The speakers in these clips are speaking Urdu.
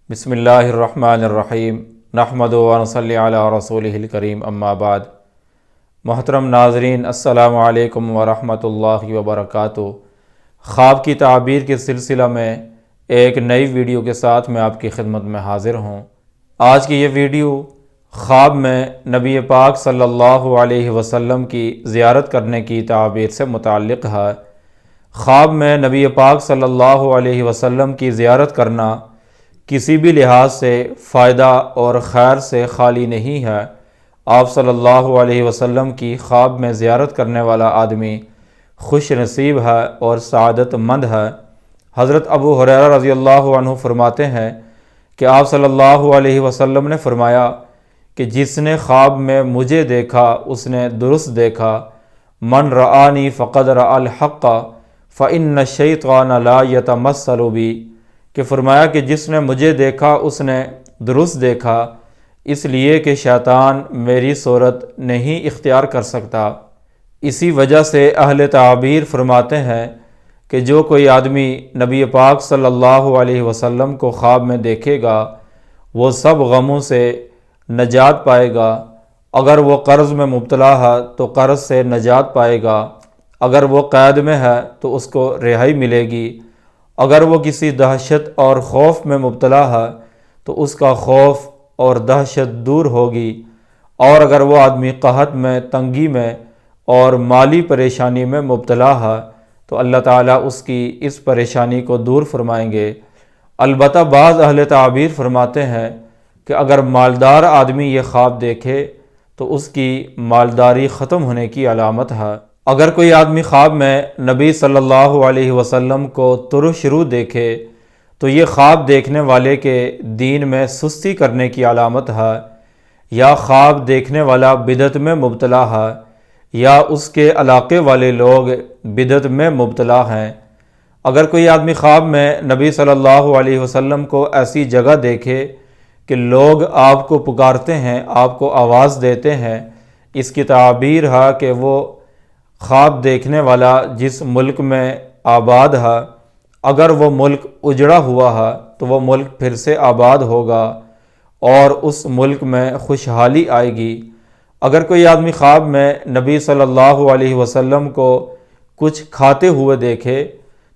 بسم اللہ الرحمن الرحیم نحمد و نصلی علی رسولہ الکریم اما بعد۔ محترم ناظرین، السلام علیکم ورحمۃ اللہ وبرکاتہ۔ خواب کی تعبیر کے سلسلہ میں ایک نئی ویڈیو کے ساتھ میں آپ کی خدمت میں حاضر ہوں۔ آج کی یہ ویڈیو خواب میں نبی پاک صلی اللہ علیہ وسلم کی زیارت کرنے کی تعبیر سے متعلق ہے۔ خواب میں نبی پاک صلی اللہ علیہ وسلم کی زیارت کرنا کسی بھی لحاظ سے فائدہ اور خیر سے خالی نہیں ہے۔ آپ صلی اللہ علیہ وسلم کی خواب میں زیارت کرنے والا آدمی خوش نصیب ہے اور سعادت مند ہے۔ حضرت ابو ہریرہ رضی اللہ عنہ فرماتے ہیں کہ آپ صلی اللہ علیہ وسلم نے فرمایا کہ جس نے خواب میں مجھے دیکھا اس نے درست دیکھا۔ من رآنی فقد رأى الحق فإن الشیطان لا يتمثل بی، کہ فرمایا کہ جس نے مجھے دیکھا اس نے درست دیکھا، اس لیے کہ شیطان میری صورت نہیں اختیار کر سکتا۔ اسی وجہ سے اہل تعبیر فرماتے ہیں کہ جو کوئی آدمی نبی پاک صلی اللہ علیہ وسلم کو خواب میں دیکھے گا وہ سب غموں سے نجات پائے گا۔ اگر وہ قرض میں مبتلا ہے تو قرض سے نجات پائے گا، اگر وہ قید میں ہے تو اس کو رہائی ملے گی، اگر وہ کسی دہشت اور خوف میں مبتلا ہے تو اس کا خوف اور دہشت دور ہوگی، اور اگر وہ آدمی قحط میں، تنگی میں اور مالی پریشانی میں مبتلا ہے تو اللہ تعالیٰ اس کی اس پریشانی کو دور فرمائیں گے۔ البتہ بعض اہل تعبیر فرماتے ہیں کہ اگر مالدار آدمی یہ خواب دیکھے تو اس کی مالداری ختم ہونے کی علامت ہے۔ اگر کوئی آدمی خواب میں نبی صلی اللہ علیہ وسلم کو ترش رو دیکھے تو یہ خواب دیکھنے والے کے دین میں سستی کرنے کی علامت ہے، یا خواب دیکھنے والا بدعت میں مبتلا ہے، یا اس کے علاقے والے لوگ بدعت میں مبتلا ہیں۔ اگر کوئی آدمی خواب میں نبی صلی اللہ علیہ وسلم کو ایسی جگہ دیکھے کہ لوگ آپ کو پکارتے ہیں، آپ کو آواز دیتے ہیں، اس کی تعبیر ہے کہ وہ خواب دیکھنے والا جس ملک میں آباد ہے، اگر وہ ملک اجڑا ہوا ہے تو وہ ملک پھر سے آباد ہوگا اور اس ملک میں خوشحالی آئے گی۔ اگر کوئی آدمی خواب میں نبی صلی اللہ علیہ وسلم کو کچھ کھاتے ہوئے دیکھے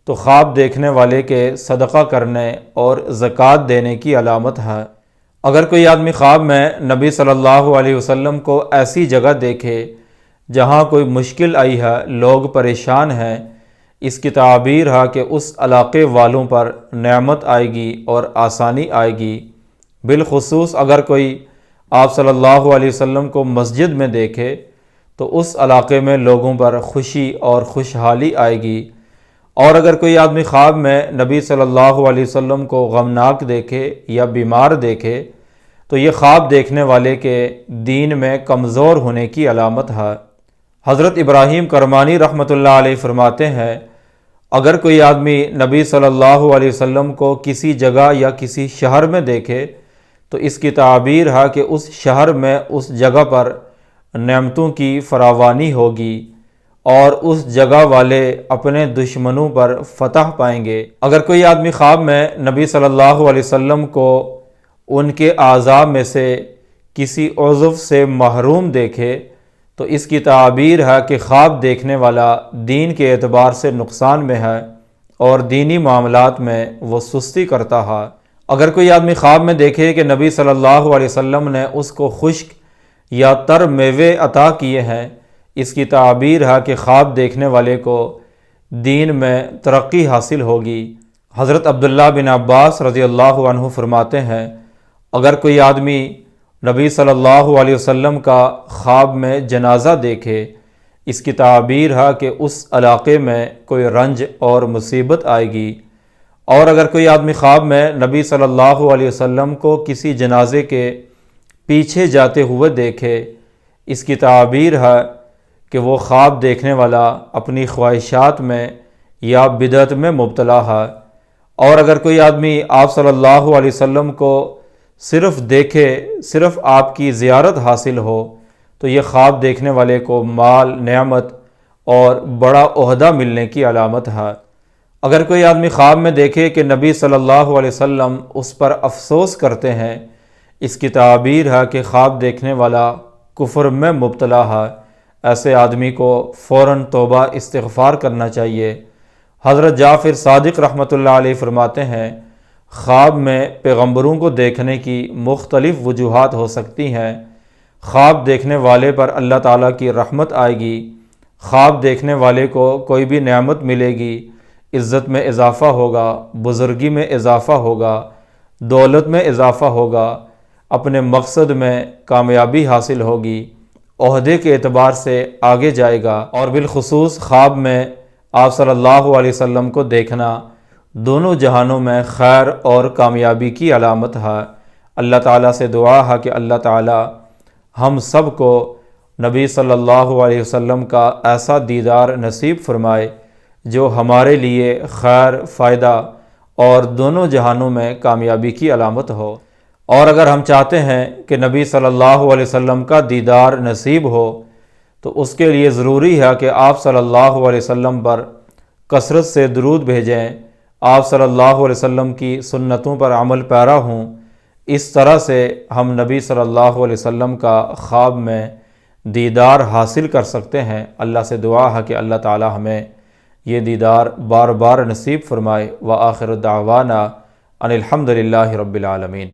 تو خواب دیکھنے والے کے صدقہ کرنے اور زکوٰۃ دینے کی علامت ہے۔ اگر کوئی آدمی خواب میں نبی صلی اللہ علیہ وسلم کو ایسی جگہ دیکھے جہاں کوئی مشکل آئی ہے، لوگ پریشان ہیں، اس کی تعبیر ہے کہ اس علاقے والوں پر نعمت آئے گی اور آسانی آئے گی۔ بالخصوص اگر کوئی آپ صلی اللہ علیہ وسلم کو مسجد میں دیکھے تو اس علاقے میں لوگوں پر خوشی اور خوشحالی آئے گی۔ اور اگر کوئی آدمی خواب میں نبی صلی اللہ علیہ وسلم کو غمناک دیکھے یا بیمار دیکھے تو یہ خواب دیکھنے والے کے دین میں کمزور ہونے کی علامت ہے۔ حضرت ابراہیم کرمانی رحمۃ اللہ علیہ فرماتے ہیں اگر کوئی آدمی نبی صلی اللہ علیہ وسلم کو کسی جگہ یا کسی شہر میں دیکھے تو اس کی تعبیر ہے کہ اس شہر میں اس جگہ پر نعمتوں کی فراوانی ہوگی اور اس جگہ والے اپنے دشمنوں پر فتح پائیں گے۔ اگر کوئی آدمی خواب میں نبی صلی اللہ علیہ وسلم کو ان کے اعضاء میں سے کسی عضو سے محروم دیکھے تو اس کی تعبیر ہے کہ خواب دیکھنے والا دین کے اعتبار سے نقصان میں ہے اور دینی معاملات میں وہ سستی کرتا ہے۔ اگر کوئی آدمی خواب میں دیکھے کہ نبی صلی اللہ علیہ وسلم نے اس کو خشک یا تر میوے عطا کیے ہیں، اس کی تعبیر ہے کہ خواب دیکھنے والے کو دین میں ترقی حاصل ہوگی۔ حضرت عبداللہ بن عباس رضی اللہ عنہ فرماتے ہیں اگر کوئی آدمی نبی صلی اللہ علیہ وسلم کا خواب میں جنازہ دیکھے، اس کی تعبیر ہے کہ اس علاقے میں کوئی رنج اور مصیبت آئے گی۔ اور اگر کوئی آدمی خواب میں نبی صلی اللہ علیہ وسلم کو کسی جنازے کے پیچھے جاتے ہوئے دیکھے، اس کی تعبیر ہے کہ وہ خواب دیکھنے والا اپنی خواہشات میں یا بدعت میں مبتلا ہے۔ اور اگر کوئی آدمی آپ صلی اللہ علیہ وسلم کو صرف دیکھے، صرف آپ کی زیارت حاصل ہو تو یہ خواب دیکھنے والے کو مال، نعمت اور بڑا عہدہ ملنے کی علامت ہے۔ اگر کوئی آدمی خواب میں دیکھے کہ نبی صلی اللہ علیہ وسلم اس پر افسوس کرتے ہیں، اس کی تعبیر ہے کہ خواب دیکھنے والا کفر میں مبتلا ہے، ایسے آدمی کو فوراً توبہ استغفار کرنا چاہیے۔ حضرت جعفر صادق رحمۃ اللہ علیہ فرماتے ہیں، خواب میں پیغمبروں کو دیکھنے کی مختلف وجوہات ہو سکتی ہیں۔ خواب دیکھنے والے پر اللہ تعالیٰ کی رحمت آئے گی، خواب دیکھنے والے کو کوئی بھی نعمت ملے گی، عزت میں اضافہ ہوگا، بزرگی میں اضافہ ہوگا، دولت میں اضافہ ہوگا، اپنے مقصد میں کامیابی حاصل ہوگی، عہدے کے اعتبار سے آگے جائے گا، اور بالخصوص خواب میں آپ صلی اللہ علیہ وسلم کو دیکھنا دونوں جہانوں میں خیر اور کامیابی کی علامت ہے۔ اللہ تعالیٰ سے دعا ہے کہ اللہ تعالیٰ ہم سب کو نبی صلی اللہ علیہ وسلم کا ایسا دیدار نصیب فرمائے جو ہمارے لیے خیر، فائدہ اور دونوں جہانوں میں کامیابی کی علامت ہو۔ اور اگر ہم چاہتے ہیں کہ نبی صلی اللہ علیہ وسلم کا دیدار نصیب ہو تو اس کے لیے ضروری ہے کہ آپ صلی اللہ علیہ وسلم پر کثرت سے درود بھیجیں، آپ صلی اللہ علیہ وسلم کی سنتوں پر عمل پیرا ہوں۔ اس طرح سے ہم نبی صلی اللہ علیہ وسلم کا خواب میں دیدار حاصل کر سکتے ہیں۔ اللہ سے دعا ہے کہ اللہ تعالی ہمیں یہ دیدار بار بار نصیب فرمائے۔ وآخر دعوانا ان الحمد للہ رب العالمین۔